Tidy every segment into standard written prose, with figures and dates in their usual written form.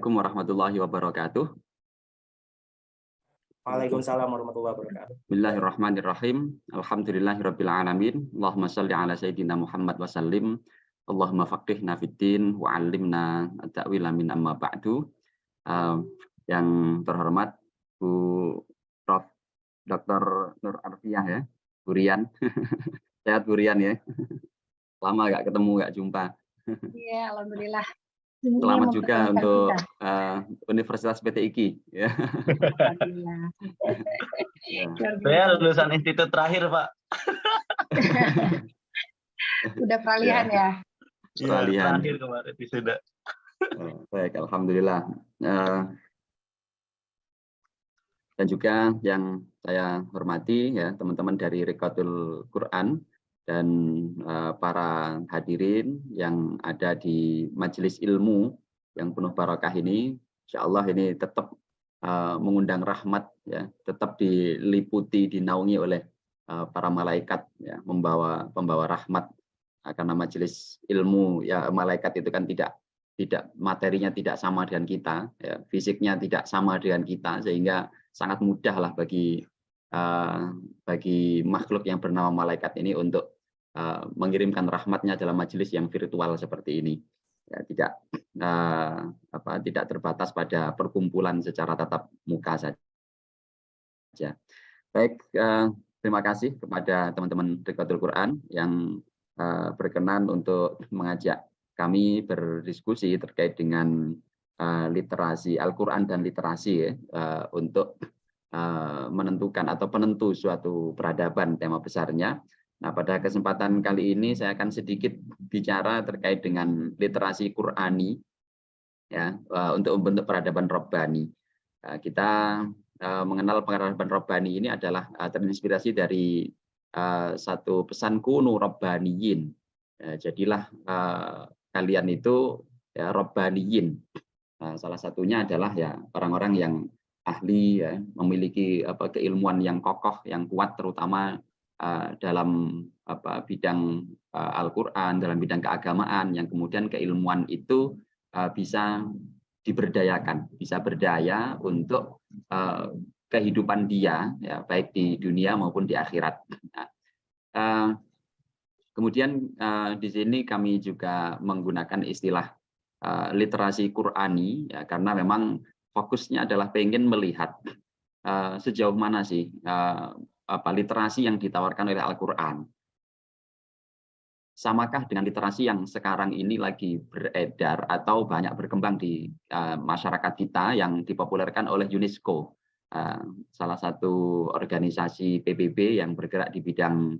Assalamualaikum warahmatullahi wabarakatuh. Waalaikumsalam warahmatullahi wabarakatuh. Bismillahirrahmanirrahim. Alhamdulillahirabbil alamin. Allahumma shalli ala sayyidina Muhammad wa sallim. Allahumma faqihna fiddin wa 'allimna at-ta'wila min amma ba'du. Yang terhormat Bu Prof. Dr. Nur Arfiah ya, Bu Rian. Sehat Bu Rian ya. Lama nggak ketemu, nggak jumpa. Iya, alhamdulillah. Selamat juga untuk Universitas PT IKI. Ya. Alhamdulillah. Saya lulusan institut terakhir, Pak. Sudah peralihan ya? Peralihan. Terakhir kemarin sudah. Baik, alhamdulillah. Dan juga yang saya hormati ya teman-teman dari Riqatul Quran dan para hadirin yang ada di majelis ilmu yang penuh barakah ini, insya Allah ini tetap mengundang rahmat ya, tetap diliputi, dinaungi oleh para malaikat ya, pembawa rahmat, karena majelis ilmu ya, malaikat itu kan tidak materinya tidak sama dengan kita ya, fisiknya tidak sama dengan kita, sehingga sangat mudah lah bagi makhluk yang bernama malaikat ini untuk mengirimkan rahmatnya dalam majelis yang virtual seperti ini ya, tidak terbatas pada perkumpulan secara tatap muka saja. Baik, terima kasih kepada teman-teman Riqatul Quran yang berkenan untuk mengajak kami berdiskusi terkait dengan literasi Al-Quran dan literasi ya, untuk menentukan atau penentu suatu peradaban, tema besarnya. Nah, pada kesempatan kali ini saya akan sedikit bicara terkait dengan literasi Qur'ani ya, untuk membentuk peradaban Rabbani. Kita mengenal peradaban Rabbani ini adalah terinspirasi dari satu pesan kunu Rabbaniyin. Jadilah kalian itu ya, Rabbaniyin. Salah satunya adalah ya orang-orang yang ahli ya, memiliki keilmuan yang kokoh, yang kuat, terutama dalam bidang Al-Quran, dalam bidang keagamaan, yang kemudian keilmuan itu bisa diberdayakan, bisa berdaya untuk kehidupan dia ya, baik di dunia maupun di akhirat. Kemudian di sini kami juga menggunakan istilah literasi Qur'ani ya, karena memang fokusnya adalah pengen melihat sejauh mana sih literasi yang ditawarkan oleh Al-Quran. Samakah dengan literasi yang sekarang ini lagi beredar atau banyak berkembang di masyarakat kita yang dipopulerkan oleh UNESCO, salah satu organisasi PBB yang bergerak di bidang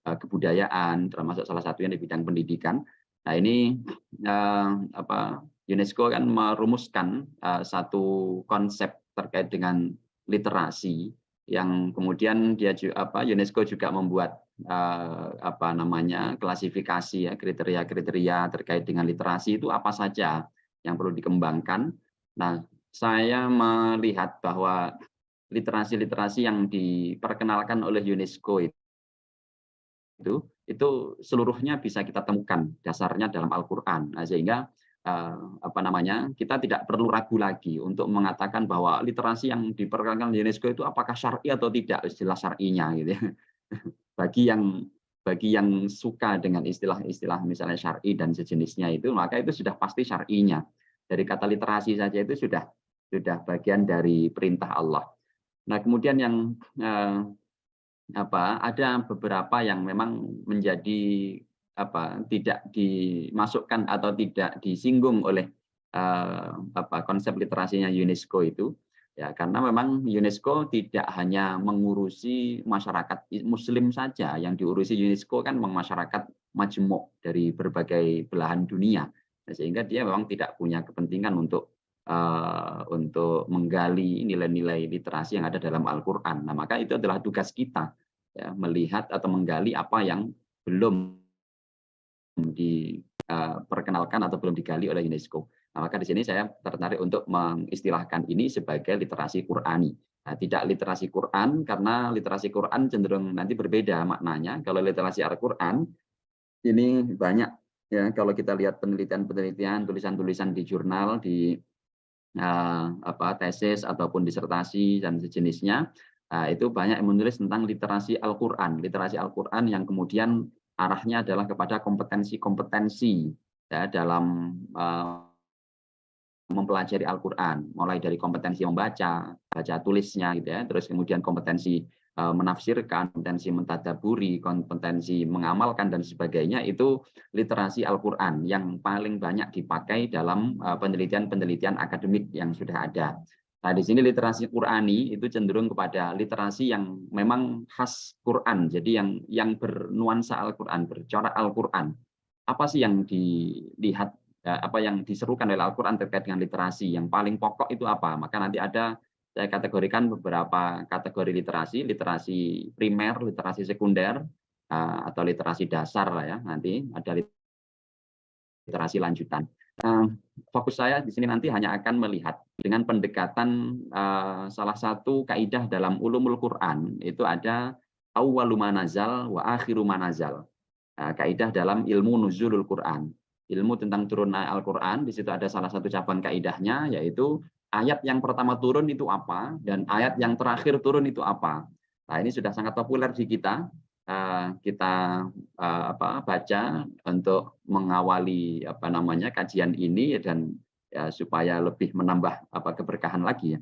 kebudayaan, termasuk salah satunya di bidang pendidikan. Nah ini UNESCO kan merumuskan satu konsep terkait dengan literasi yang kemudian UNESCO juga membuat klasifikasi ya, kriteria-kriteria terkait dengan literasi itu apa saja yang perlu dikembangkan. Nah, saya melihat bahwa literasi-literasi yang diperkenalkan oleh UNESCO itu seluruhnya bisa kita temukan dasarnya dalam Al-Qur'an. Nah, sehingga kita tidak perlu ragu lagi untuk mengatakan bahwa literasi yang diperkenalkan UNESCO itu apakah syar'i atau tidak, istilah syar'inya gitu ya. Bagi yang suka dengan istilah-istilah misalnya syar'i dan sejenisnya itu, maka itu sudah pasti syar'inya. Dari kata literasi saja itu sudah bagian dari perintah Allah. Nah, kemudian yang ada beberapa yang memang menjadi tidak dimasukkan atau tidak disinggung oleh konsep literasinya UNESCO itu ya, karena memang UNESCO tidak hanya mengurusi masyarakat Muslim saja, yang diurusi UNESCO kan masyarakat majmuk dari berbagai belahan dunia. Nah, sehingga dia memang tidak punya kepentingan untuk menggali nilai-nilai literasi yang ada dalam Al-Quran. Nah, maka itu adalah tugas kita ya, melihat atau menggali apa yang belum diperkenalkan atau belum digali oleh UNESCO. Nah, maka di sini saya tertarik untuk mengistilahkan ini sebagai literasi Qur'ani. Nah, tidak literasi Quran, karena literasi Quran cenderung nanti berbeda maknanya. Kalau literasi Al-Quran ini banyak Ya, kalau kita lihat penelitian-penelitian, tulisan-tulisan di jurnal, di tesis ataupun disertasi dan sejenisnya, itu banyak yang menulis tentang literasi Al-Qur'an. Literasi Al-Qur'an yang kemudian arahnya adalah kepada kompetensi-kompetensi ya dalam mempelajari Al-Qur'an, mulai dari kompetensi membaca, baca tulisnya gitu ya, terus kemudian kompetensi menafsirkan, kompetensi mentadaburi, kompetensi mengamalkan dan sebagainya, itu literasi Al-Qur'an yang paling banyak dipakai dalam penelitian-penelitian akademik yang sudah ada. Nah, di sini literasi Qur'ani itu cenderung kepada literasi yang memang khas Qur'an, jadi yang bernuansa Al-Qur'an, bercorak Al-Qur'an. Apa sih yang dilihat, apa yang diserukan oleh Al-Qur'an terkait dengan literasi? Yang paling pokok itu apa? Maka nanti ada, saya kategorikan beberapa kategori literasi, literasi primer, literasi sekunder, atau literasi dasar lah ya. Nanti ada literasi lanjutan. Fokus saya di sini nanti hanya akan melihat dengan pendekatan salah satu kaidah dalam ulumul Quran, itu ada awwalu ma nazal wa akhiru ma nazal. Kaidah dalam ilmu nuzulul Quran. Ilmu tentang turunnya Al-Quran, di situ ada salah satu cabang kaidahnya, yaitu ayat yang pertama turun itu apa, dan ayat yang terakhir turun itu apa. Nah, ini sudah sangat populer di kita. Kita baca untuk mengawali kajian ini, dan ya, supaya lebih menambah keberkahan lagi ya.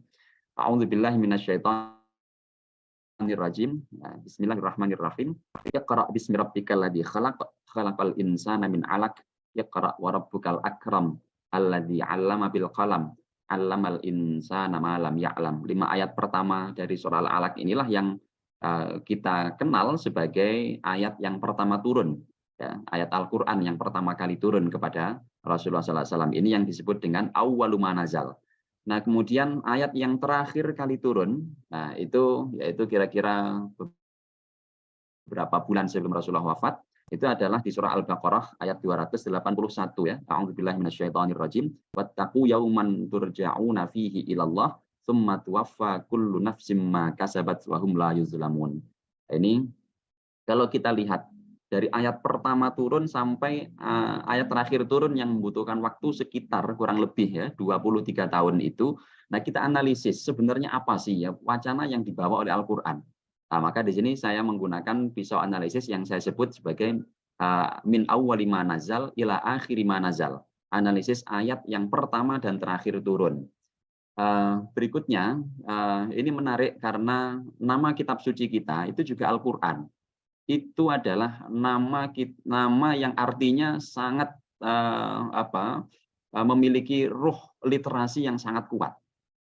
A'udzubillahi minasyaitonirrajim. Bismillahirrahmanirrahim. Iqra bismi rabbikal ladzi khalaq, khalaqal insana min 'alaq. Iqra wa rabbukal akram alladzi 'allama bil qalam, 'allamal insana ma lam ya'lam. 5 ayat pertama dari surah Al-Alaq inilah yang kita kenal sebagai ayat yang pertama turun, ya, ayat Al-Qur'an yang pertama kali turun kepada Rasulullah SAW. Ini yang disebut dengan awwalu ma nazal. Nah, kemudian ayat yang terakhir kali turun, nah itu yaitu kira-kira beberapa bulan sebelum Rasulullah wafat, itu adalah di surah Al-Baqarah ayat 281 ya. A'udzubillahi minasyaitonirrajim. Wattaqu yauman turja'una fihi ilallah tsumma tuwaffa kullu nafsim ma kasabat wa hum la yuzlamun. Ini kalau kita lihat dari ayat pertama turun sampai ayat terakhir turun yang membutuhkan waktu sekitar kurang lebih ya 23 tahun itu. Nah, kita analisis sebenarnya apa sih ya wacana yang dibawa oleh Al-Qur'an. Nah, maka di sini saya menggunakan pisau analisis yang saya sebut sebagai min awwali ma nazal ila akhiri ma nazal. Analisis ayat yang pertama dan terakhir turun. Berikutnya, ini menarik karena nama kitab suci kita itu juga Al-Qur'an. Itu adalah nama yang artinya sangat memiliki ruh literasi yang sangat kuat.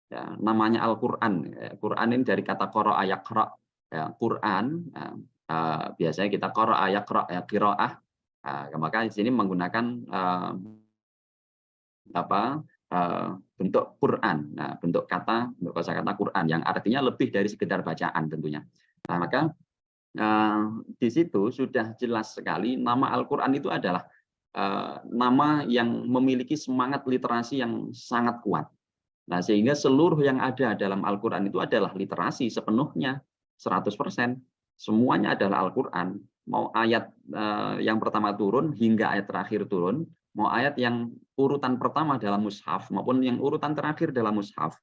Ya, namanya Al-Qur'an. Quran ini dari kata qara'a yaqra'. Ya, Quran, biasanya kita qara'a yaqra' ya qiraah. Maka di sini menggunakan bentuk Quran, bentuk kosakata Quran yang artinya lebih dari sekedar bacaan tentunya. Nah, maka di situ sudah jelas sekali nama Al-Qur'an itu adalah nama yang memiliki semangat literasi yang sangat kuat. Nah, sehingga seluruh yang ada dalam Al-Qur'an itu adalah literasi sepenuhnya, 100%. Semuanya adalah Al-Qur'an. Mau ayat yang pertama turun hingga ayat terakhir turun, mau ayat yang urutan pertama dalam mushaf maupun yang urutan terakhir dalam mushaf,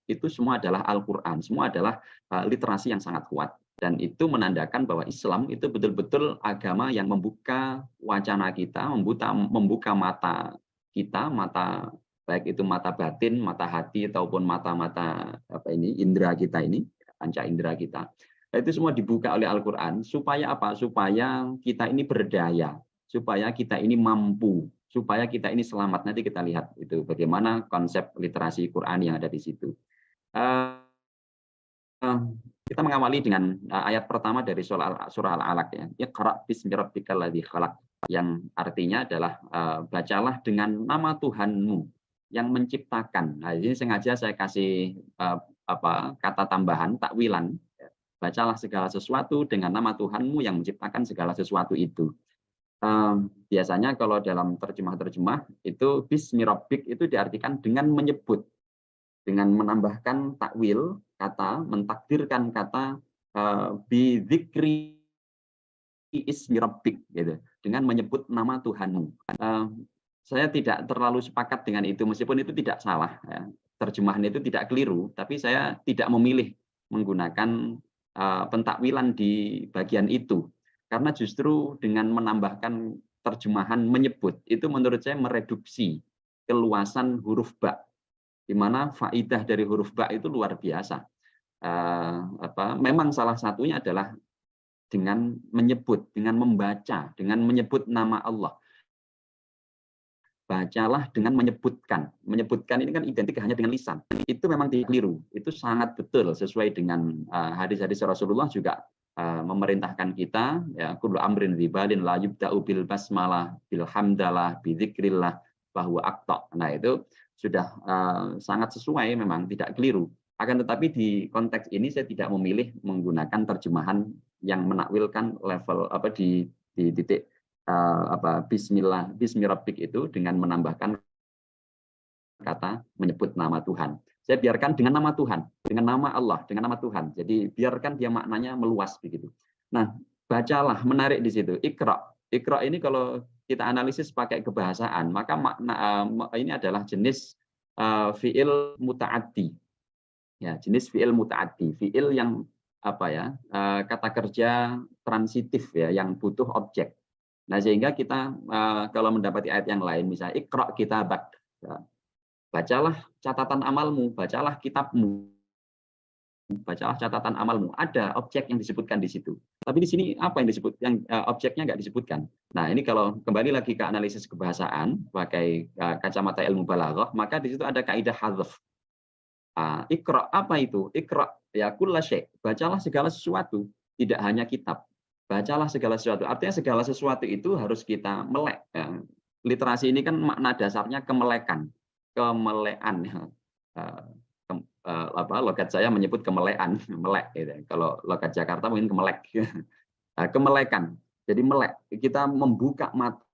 itu semua adalah Al-Qur'an, semua adalah literasi yang sangat kuat. Dan itu menandakan bahwa Islam itu betul-betul agama yang membuka wacana kita, membuka mata kita, mata baik itu mata batin, mata hati ataupun mata-mata indera kita ini, panca indera kita. Itu semua dibuka oleh Al-Qur'an supaya apa? Supaya kita ini berdaya, supaya kita ini mampu, supaya kita ini selamat. Nanti kita lihat itu bagaimana konsep literasi Quran yang ada di situ. Kita mengawali dengan ayat pertama dari surah Al-Alaq ya. Iqra bismi rabbikal ladzi khalaq, yang artinya adalah bacalah dengan nama Tuhanmu yang menciptakan. Nah, ini sengaja saya kasih kata tambahan takwilan. Bacalah segala sesuatu dengan nama Tuhanmu yang menciptakan segala sesuatu itu. Biasanya kalau dalam terjemah-terjemah itu bismi rabbik itu diartikan dengan menyebut, dengan menambahkan takwil kata, mentakdirkan kata bidzikri ismi rabbik, gitu, dengan menyebut nama Tuhanmu. Saya tidak terlalu sepakat dengan itu, meskipun itu tidak salah, ya. Terjemahan itu tidak keliru, tapi saya tidak memilih menggunakan pentakwilan di bagian itu, karena justru dengan menambahkan terjemahan menyebut itu menurut saya mereduksi keluasan huruf ba, di mana faidah dari huruf ba itu luar biasa. Memang salah satunya adalah dengan menyebut, dengan membaca, dengan menyebut nama Allah. Bacalah dengan menyebutkan. Menyebutkan ini kan identik hanya dengan lisan. Itu memang tidak keliru. Itu sangat betul sesuai dengan hadis-hadis Rasulullah juga memerintahkan kita, ya, kullu amrin ribalin la yubda'u bil basmalah bil hamdalah bi dzikrillah bahwa aqta. Nah, itu sudah sangat sesuai, memang tidak keliru. Akan tetapi di konteks ini saya tidak memilih menggunakan terjemahan yang menakwilkan level di titik bismillah, bismirabbik itu dengan menambahkan kata menyebut nama Tuhan. Saya biarkan dengan nama Tuhan, dengan nama Allah, dengan nama Tuhan. Jadi biarkan dia maknanya meluas begitu. Nah, bacalah, menarik di situ. Iqra. Iqra ini kalau kita analisis pakai kebahasaan, maka makna ini adalah jenis fiil muta'addi. Ya, jenis fiil muta'addi, fiil yang kata kerja transitif, ya, yang butuh objek. Nah, sehingga kita kalau mendapati ayat yang lain, misalnya iqra kitabak, ya, bacalah catatan amalmu, bacalah kitabmu, bacalah catatan amalmu. Ada objek yang disebutkan di situ. Tapi di sini apa yang disebut? Yang objeknya nggak disebutkan. Nah, ini kalau kembali lagi ke analisis kebahasaan pakai kacamata ilmu balaghah, maka di situ ada kaidah hadzf. Iqra, apa itu? Iqra ya kulla syai', bacalah segala sesuatu, tidak hanya kitab. Bacalah segala sesuatu. Artinya segala sesuatu itu harus kita melek. Ya. Literasi ini kan makna dasarnya kemelekan, kemelean. Logat saya menyebut kemelean, melek. Gitu. Kalau logat Jakarta mungkin kemelek. Kemelekan. Jadi melek. Kita membuka mata,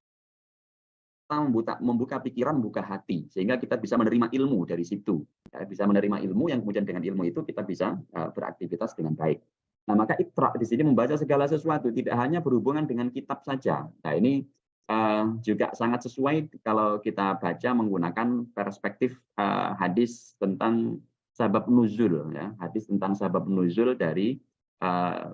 membuka pikiran, membuka hati, sehingga kita bisa menerima ilmu dari situ. Ya, bisa menerima ilmu yang kemudian dengan ilmu itu kita bisa beraktivitas dengan baik. Nah, maka iqra di sini membaca segala sesuatu, tidak hanya berhubungan dengan kitab saja. Nah, ini juga sangat sesuai kalau kita baca menggunakan perspektif hadis tentang sabab nuzul, ya, hadis tentang sabab nuzul dari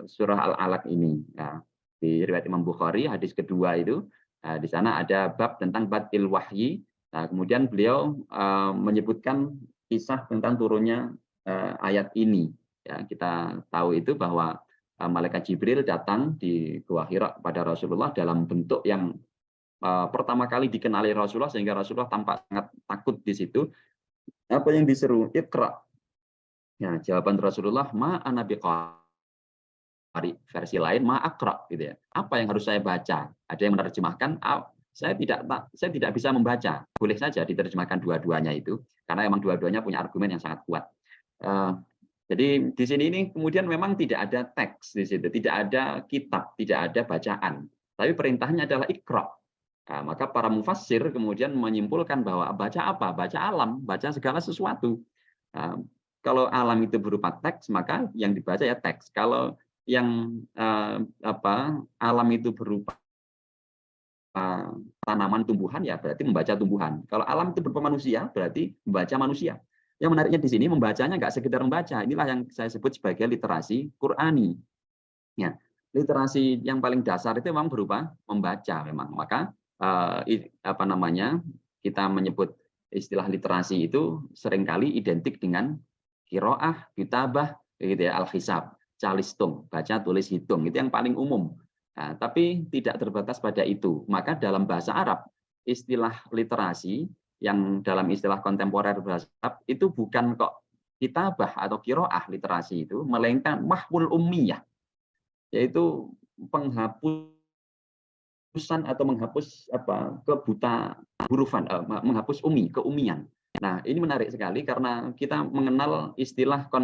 surah Al-Alaq ini. Ya. Di riwayat Imam Bukhari, hadis kedua itu, di sana ada bab tentang badil wahyi. Nah, kemudian beliau menyebutkan kisah tentang turunnya ayat ini. Ya, kita tahu itu bahwa malaikat Jibril datang di Gua Hira kepada Rasulullah dalam bentuk yang pertama kali dikenali Rasulullah, sehingga Rasulullah tampak sangat takut di situ. Apa yang diseru? Iqra. Ya, jawaban Rasulullah, ma ana biqari. Versi lain, ma aqra, gitu ya. Apa yang harus saya baca? Ada yang menerjemahkan, saya tidak bisa membaca. Boleh saja diterjemahkan dua-duanya itu, karena memang dua-duanya punya argumen yang sangat kuat. Jadi di sini ini kemudian memang tidak ada teks di situ, tidak ada kitab, tidak ada bacaan. Tapi perintahnya adalah iqra. Nah, maka para mufassir kemudian menyimpulkan bahwa baca apa? Baca alam, baca segala sesuatu. Nah, kalau alam itu berupa teks, maka yang dibaca ya teks. Kalau yang alam itu berupa tanaman, tumbuhan, ya berarti membaca tumbuhan. Kalau alam itu berupa manusia, berarti membaca manusia. Yang menariknya di sini membacanya nggak sekedar membaca. Inilah yang saya sebut sebagai literasi Qur'ani. Ya, literasi yang paling dasar itu memang berupa membaca memang. Maka kita menyebut istilah literasi itu seringkali identik dengan qiraah, kitabah, gitu ya, al-hisab, calistung, baca, tulis, hitung. Itu yang paling umum. Nah, tapi tidak terbatas pada itu. Maka dalam bahasa Arab, istilah literasi yang dalam istilah kontemporer bahasa Arab itu bukan kok kitabah atau qiraah literasi itu, melainkan mahwul ummiyah, yaitu penghapusan atau menghapus kebuta hurufan, menghapus ummi, keumian. Nah, ini menarik sekali karena kita mengenal istilah